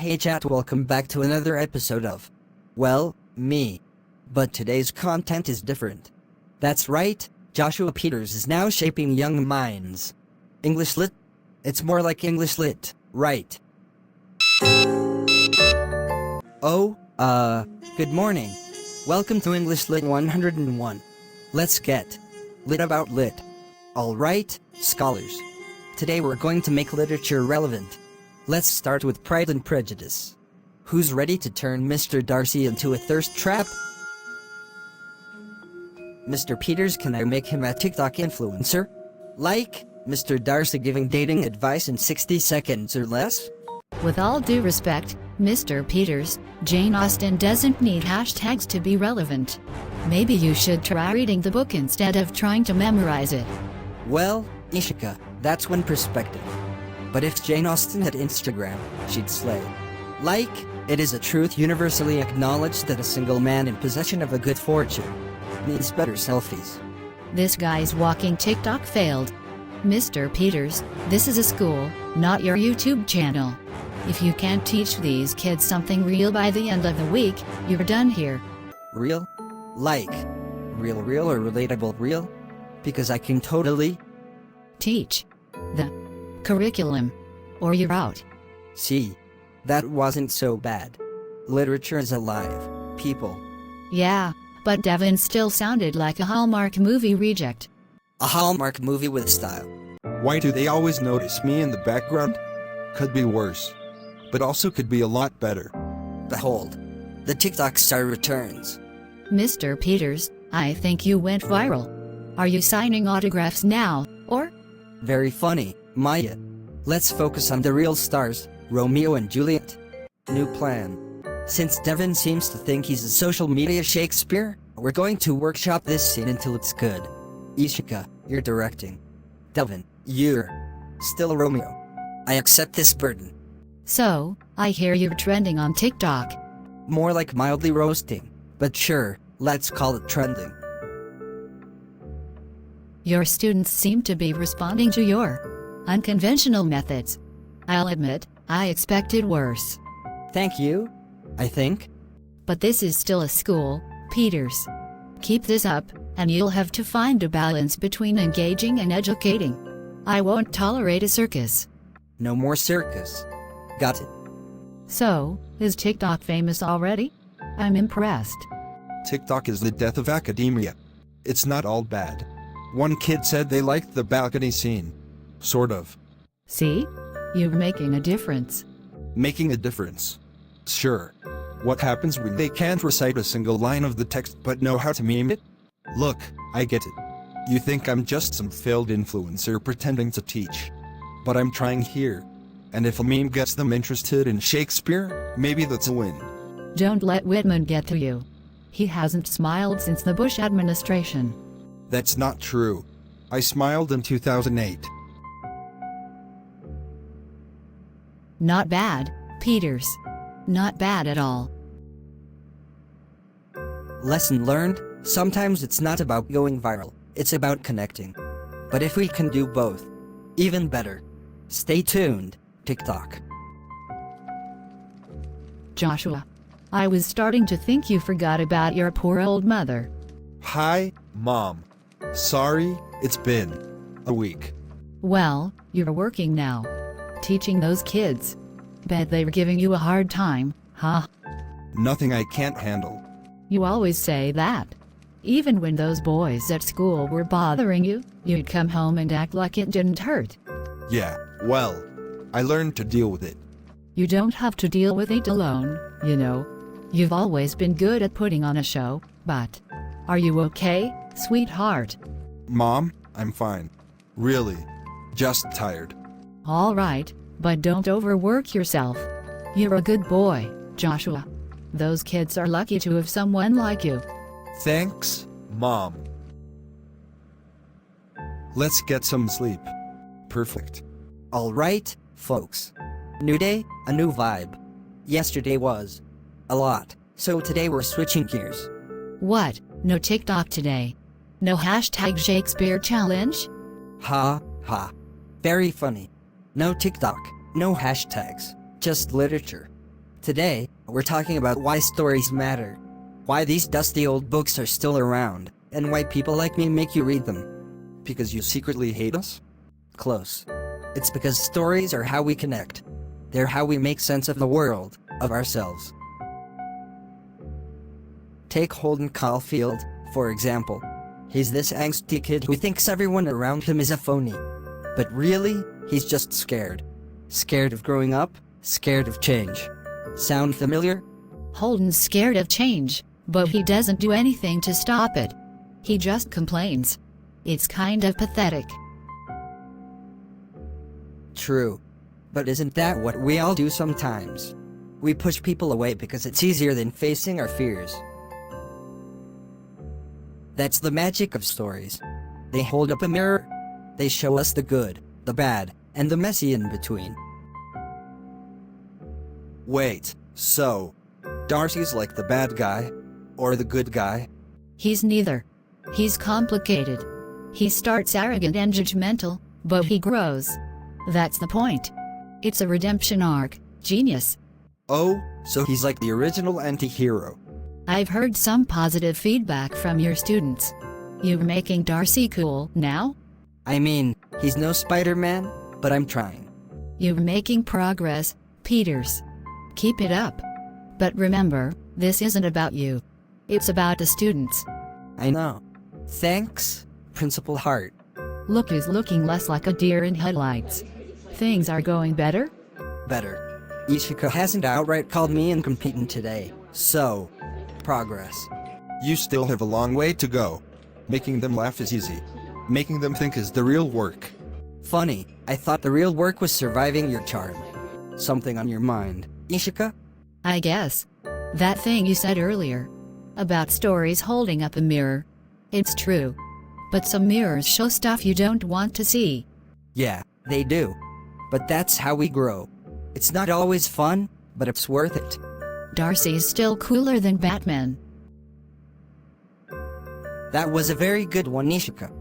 Hey chat, welcome back to another episode of, well, me. But today's content is different. That's right, Joshua Peters is now shaping young minds. English Lit? It's more like English Lit, right? Oh, good morning. Welcome to English Lit 101. Let's get lit about lit. Alright, scholars. Today we're going to make literature relevant. Let's start with Pride and Prejudice. Who's ready to turn Mr. Darcy into a thirst trap? Mr. Peters, can I make him a TikTok influencer? Like, Mr. Darcy giving dating advice in 60 seconds or less? With all due respect, Mr. Peters, Jane Austen doesn't need hashtags to be relevant. Maybe you should try reading the book instead of trying to memorize it. Well, Ishika, that's one perspective. But if Jane Austen had Instagram, she'd slay. Like, it is a truth universally acknowledged that a single man in possession of a good fortune needs better selfies. This guy's walking TikTok failed. Mr. Peters, this is a school, not your YouTube channel. If you can't teach these kids something real by the end of the week, you're done here. Real? Like, real or relatable real? Because I can totally teach the curriculum, or you're out. See, that wasn't so bad. Literature is alive, people. Yeah, but Devin still sounded like a Hallmark movie reject. A Hallmark movie with style. Why do they always notice me in the background? Could be worse. But also could be a lot better. Behold, the TikTok star returns. Mr. Peters, I think you went viral. Are you signing autographs now, or? Very funny, Maya. Let's focus on the real stars, Romeo and Juliet. New plan. Since Devin seems to think he's a social media Shakespeare, we're going to workshop this scene until it's good. Ishika, you're directing. Devin, you're still Romeo. I accept this burden. So, I hear you're trending on TikTok. More like mildly roasting, but sure, let's call it trending. Your students seem to be responding to your unconventional methods. I'll admit, I expected worse. Thank you, I think. But this is still a school, Peters. Keep this up, and you'll have to find a balance between engaging and educating. I won't tolerate a circus. No more circus. Got it. So, is TikTok famous already? I'm impressed. TikTok is the death of academia. It's not all bad. One kid said they liked the balcony scene. Sort of. See? You're making a difference. Making a difference. Sure. What happens when they can't recite a single line of the text but know how to meme it? Look, I get it. You think I'm just some failed influencer pretending to teach. But I'm trying here. And if a meme gets them interested in Shakespeare, maybe that's a win. Don't let Whitman get to you. He hasn't smiled since the Bush administration. That's not true. I smiled in 2008. Not bad, Peters. Not bad at all. Lesson learned, sometimes it's not about going viral, it's about connecting. But if we can do both, even better. Stay tuned, TikTok. Joshua, I was starting to think you forgot about your poor old mother. Hi, Mom. Sorry, it's been a week. Well, you're working now. Teaching those kids. Bet they're giving you a hard time, huh? Nothing I can't handle. You always say that. Even when those boys at school were bothering you, you'd come home and act like it didn't hurt. Yeah, well, I learned to deal with it. You don't have to deal with it alone, you know. You've always been good at putting on a show, but are you okay, sweetheart? Mom, I'm fine. Really. Just tired. All right, but don't overwork yourself. You're a good boy, Joshua. Those kids are lucky to have someone like you. Thanks, Mom. Let's get some sleep. Perfect. Alright, folks. New day, a new vibe. Yesterday was a lot, so today we're switching gears. What? No TikTok today? No hashtag Shakespeare challenge? Ha, ha. Very funny. No TikTok, no hashtags, just literature. Today, we're talking about why stories matter, why these dusty old books are still around, and why people like me make you read them. Because you secretly hate us? Close. It's because stories are how we connect. They're how we make sense of the world, of ourselves. Take Holden Caulfield, for example. He's this angsty kid who thinks everyone around him is a phony. But really, he's just scared. Scared of growing up, scared of change. Sound familiar? Holden's scared of change, but he doesn't do anything to stop it. He just complains. It's kind of pathetic. True. But isn't that what we all do sometimes? We push people away because it's easier than facing our fears. That's the magic of stories. They hold up a mirror. They show us the good, the bad, and the messy in between. Wait, so Darcy's like the bad guy? Or the good guy? He's neither. He's complicated. He starts arrogant and judgmental, but he grows. That's the point. It's a redemption arc. Genius. Oh, so he's like the original anti-hero. I've heard some positive feedback from your students. You're making Darcy cool now? I mean, he's no Spider-Man, but I'm trying. You're making progress, Peters. Keep it up. But remember, this isn't about you. It's about the students. I know. Thanks, Principal Hart. Look who's looking less like a deer in headlights. Things are going better? Better. Ishika hasn't outright called me incompetent today, so, progress. You still have a long way to go. Making them laugh is easy. Making them think is the real work. Funny, I thought the real work was surviving your charm. Something on your mind, Ishika? I guess. That thing you said earlier. About stories holding up a mirror. It's true. But some mirrors show stuff you don't want to see. Yeah, they do. But that's how we grow. It's not always fun, but it's worth it. Darcy's still cooler than Batman. That was a very good one, Ishika.